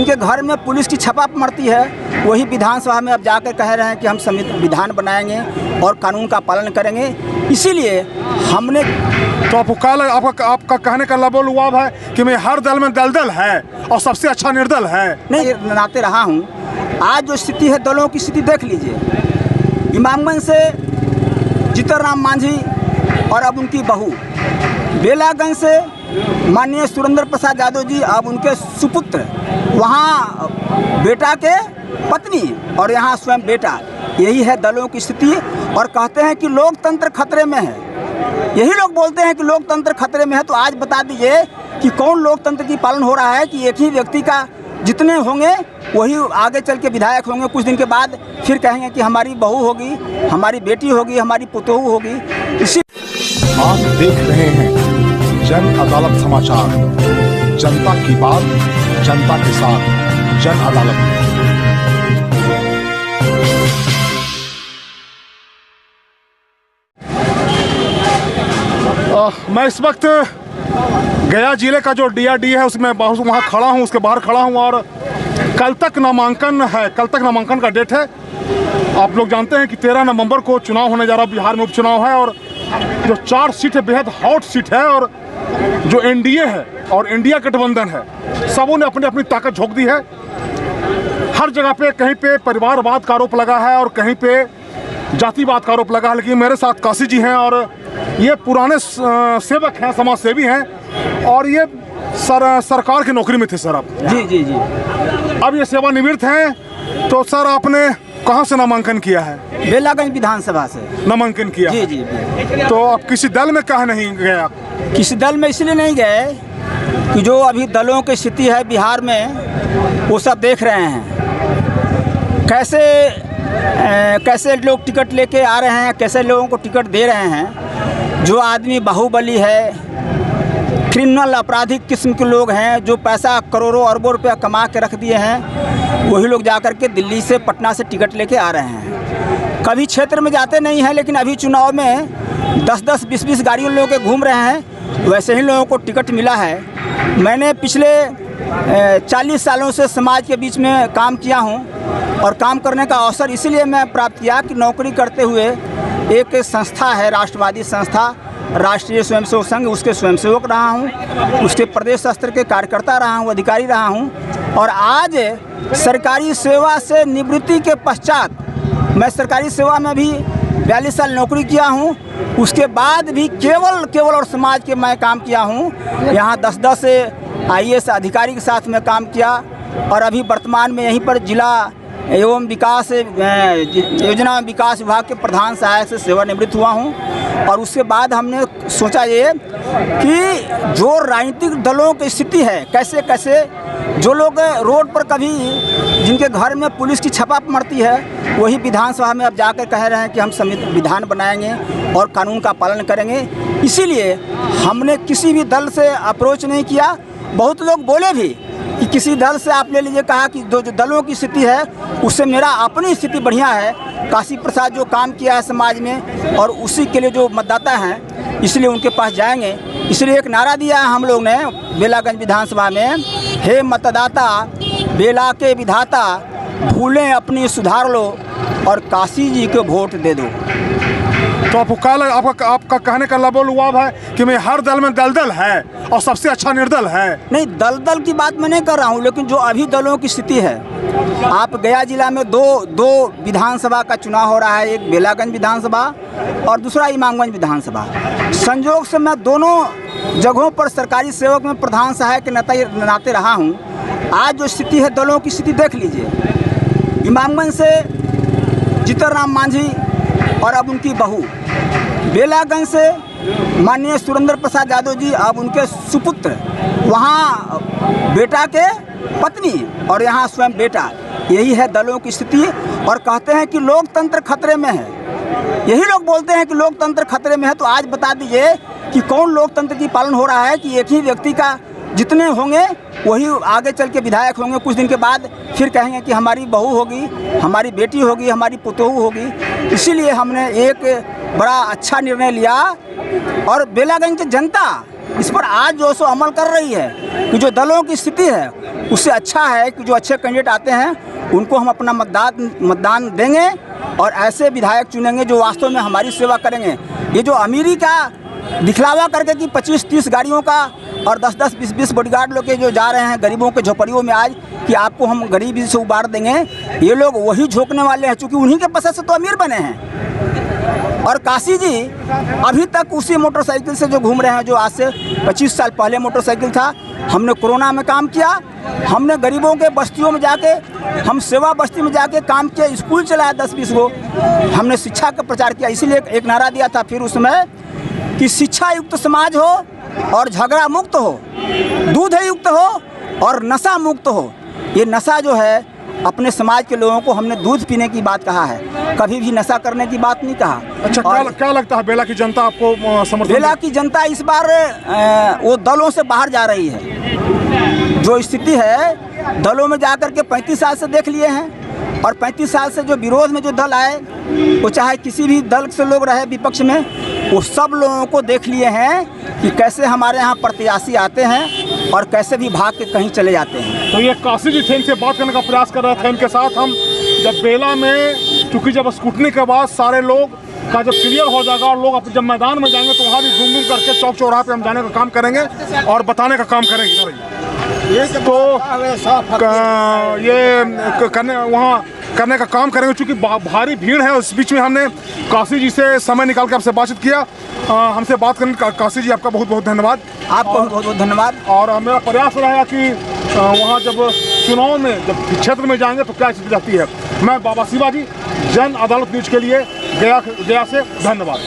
जिनके घर में पुलिस की छापा मरती है, वही विधानसभा में अब जाकर कह रहे हैं कि हम संविधान बनाएंगे और कानून का पालन करेंगे। इसीलिए हमने तो आपका कहने का लबोलुआब है कि मैं हर दल में दलदल है और सबसे अच्छा निर्दल है। नहीं नाते रहा हूँ। आज जो स्थिति है, दलों की स्थिति देख लीजिए। इमामगंज से जीतन राम मांझी और अब उनकी बहू, बेलागंज से माननीय सुरेंद्र प्रसाद यादव जी, अब उनके सुपुत्र, वहाँ बेटा के पत्नी और यहाँ स्वयं बेटा। यही है दलों की स्थिति। और कहते हैं कि लोकतंत्र खतरे में है। यही लोग बोलते हैं कि लोकतंत्र खतरे में है। तो आज बता दीजिए कि कौन लोकतंत्र की पालन हो रहा है कि एक ही व्यक्ति का जितने होंगे वही आगे चल के विधायक होंगे। कुछ दिन के बाद फिर कहेंगे कि हमारी बहू होगी, हमारी बेटी होगी, हमारी पुतोहू होगी। इसी आप देख रहे हैं जन अदालत समाचार। जनता की बात, जनता के साथ, जन अदालत। मैं इस वक्त गया जिले का जो DRD है उसमें वहाँ खड़ा हूँ, उसके बाहर खड़ा हूँ। और कल तक नामांकन है, कल तक नामांकन का डेट है। आप लोग जानते हैं कि 13 नवंबर को चुनाव होने जा रहा है। बिहार में उपचुनाव है और जो 4 सीट है बेहद हॉट सीट है। और जो NDA है और इंडिया गठबंधन है, सबों ने अपनी अपनी ताकत झोंक दी है। हर जगह पे कहीं पे परिवारवाद का आरोप लगा है और कहीं पे जातिवाद का आरोप लगा है। लेकिन मेरे साथ काशी जी हैं और ये पुराने सेवक हैं, समाज सेवी हैं और ये सरकार की नौकरी में थे सर आप। जी। अब ये सेवानिवृत्त हैं। तो सर आपने कहाँ से नामांकन किया है? बेलागंज विधानसभा से नामांकन किया। जी। तो आप किसी दल में कहाँ नहीं गया? किसी दल में इसलिए नहीं गए कि जो अभी दलों की स्थिति है बिहार में वो सब देख रहे हैं। कैसे लोग टिकट लेके आ रहे हैं, कैसे लोगों को टिकट दे रहे हैं। जो आदमी बाहुबली है, क्रिमिनल आपराधिक किस्म के लोग हैं, जो पैसा करोड़ों अरबों रुपया कमा के रख दिए हैं, वही लोग जाकर के दिल्ली से, पटना से टिकट लेके आ रहे हैं। कभी क्षेत्र में जाते नहीं हैं, लेकिन अभी चुनाव में 10-10, 20-20 गाड़ियों लोगों के घूम रहे हैं। वैसे ही लोगों को टिकट मिला है। मैंने पिछले 40 सालों से समाज के बीच में काम किया हूं और काम करने का अवसर इसीलिए मैं प्राप्त किया कि नौकरी करते हुए एक संस्था है, राष्ट्रवादी संस्था राष्ट्रीय स्वयंसेवक संघ, उसके स्वयंसेवक रहा हूं, उसके प्रदेश स्तर के कार्यकर्ता रहा हूं, अधिकारी रहा हूं। और आज सरकारी सेवा से निवृत्ति के पश्चात मैं सरकारी सेवा में भी 42 साल नौकरी किया हूं। उसके बाद भी केवल और समाज के मैं काम किया हूं। यहाँ 10-10 IAS अधिकारी के साथ में काम किया और अभी वर्तमान में यहीं पर जिला एवं विकास योजना विकास विभाग के प्रधान सहायक से सेवानिवृत्त हुआ हूं। और उसके बाद हमने सोचा ये कि जो राजनीतिक दलों की स्थिति है, कैसे जो लोग रोड पर कभी जिनके घर में पुलिस की छापा मरती है, वही विधानसभा में अब जाकर कह रहे हैं कि हम संविधान बनाएंगे और कानून का पालन करेंगे। इसीलिए हमने किसी भी दल से अप्रोच नहीं किया। बहुत लोग बोले भी कि किसी दल से आप ले लीजिए, कहा कि जो दलों की स्थिति है उससे मेरा अपनी स्थिति बढ़िया है। काशी प्रसाद जो काम किया है समाज में और उसी के लिए जो मतदाता हैं, इसलिए उनके पास जाएंगे। इसलिए एक नारा दिया है हम लोग ने बेलागंज विधानसभा में, हे मतदाता बेला के विधाता, भूलें अपनी सुधार लो और काशी जी को वोट दे दो। तो आपका कहने का लबोलुआब है कि मैं हर दल में दलदल है और सबसे अच्छा निर्दल है। नहीं, दलदल की बात मैं नहीं कर रहा हूँ, लेकिन जो अभी दलों की स्थिति है, आप गया जिला में दो विधानसभा का चुनाव हो रहा है, एक बेलागंज विधानसभा और दूसरा इमामगंज विधानसभा। संयोग से मैं दोनों जगहों पर सरकारी सेवक में प्रधान सहायक के नाते रहा हूँ। आज जो स्थिति है, दलों की स्थिति देख लीजिए। इमामगंज से जीतन राम मांझी और अब उनकी बहू, बेलागंज से माननीय सुरेंद्र प्रसाद यादव जी, अब उनके सुपुत्र, वहाँ बेटा के पत्नी और यहाँ स्वयं बेटा। यही है दलों की स्थिति। और कहते हैं कि लोकतंत्र खतरे में है। यही लोग बोलते हैं कि लोकतंत्र खतरे में है। तो आज बता दीजिए कि कौन लोकतंत्र की पालन हो रहा है कि एक ही व्यक्ति का जितने होंगे वही आगे चल के विधायक होंगे। कुछ दिन के बाद फिर कहेंगे कि हमारी बहू होगी, हमारी बेटी होगी, हमारी पुतोहू होगी। इसीलिए हमने एक बड़ा अच्छा निर्णय लिया और बेलागंज की जनता इस पर आज जो सो अमल कर रही है कि जो दलों की स्थिति है उससे अच्छा है कि जो अच्छे कैंडिडेट आते हैं उनको हम अपना मतदान देंगे और ऐसे विधायक चुनेंगे जो वास्तव में हमारी सेवा करेंगे। ये जो अमीरी का दिखलावा करके कि 25-30 गाड़ियों का और 10-10, 20-20 बॉडीगार्ड लोग के जो जा रहे हैं गरीबों के झोपड़ियों में आज कि आपको हम गरीबी से उबार देंगे, ये लोग वही झोंकने वाले हैं, चूँकि उन्हीं के पसंद से तो अमीर बने हैं। और काशी जी अभी तक उसी मोटरसाइकिल से जो घूम रहे हैं जो आज से 25 साल पहले मोटरसाइकिल था। हमने कोरोना में काम किया, हमने गरीबों के बस्तियों में जाके, हम सेवा बस्ती में जाके काम किया, स्कूल चलाया 10-20 गो, हमने शिक्षा का प्रचार किया। इसीलिए एक नारा दिया था फिर उसमें कि शिक्षा युक्त समाज हो और झगड़ा मुक्त हो, दूध युक्त हो और नशा मुक्त हो। ये नशा जो है अपने समाज के लोगों को हमने दूध पीने की बात कहा है, कभी भी नशा करने की बात नहीं कहा। अच्छा, क्या लगता है बेला की जनता आपको समर्थन? बेला की जनता इस बार वो दलों से बाहर जा रही है। जो स्थिति है दलों में जाकर के 35 साल से देख लिए हैं और 35 साल से जो विरोध में जो दल आए, वो चाहे किसी भी दल से लोग रहे विपक्ष में, वो सब लोगों को देख लिए हैं कि कैसे हमारे यहाँ प्रत्याशी आते हैं और कैसे भी भाग के कहीं चले जाते हैं। तो ये काशी जी थे, इनसे बात करने का प्रयास कर रहे थे। इनके साथ हम जब बेला में, चूँकि जब स्कूटनी के बाद सारे लोग का जब क्लियर हो जाएगा और लोग जब मैदान में जाएंगे तो वहाँ भी घूम करके चौक चौराहे पे हम जाने का काम करेंगे और बताने का काम करेंगे। तो ये करने का काम करेंगे, चूँकि भारी भीड़ है। उस बीच में हमने काशी जी से समय निकाल के आपसे बातचीत किया। हमसे बात करने का काशी जी आपका बहुत बहुत धन्यवाद। आपको बहुत बहुत धन्यवाद। और मेरा प्रयास रहेगा कि वहाँ जब चुनाव में जब क्षेत्र में जाएंगे तो क्या स्थिति रहती है। मैं बाबा शिवाजी, जन अदालत न्यूज़ के लिए गया से धन्यवाद।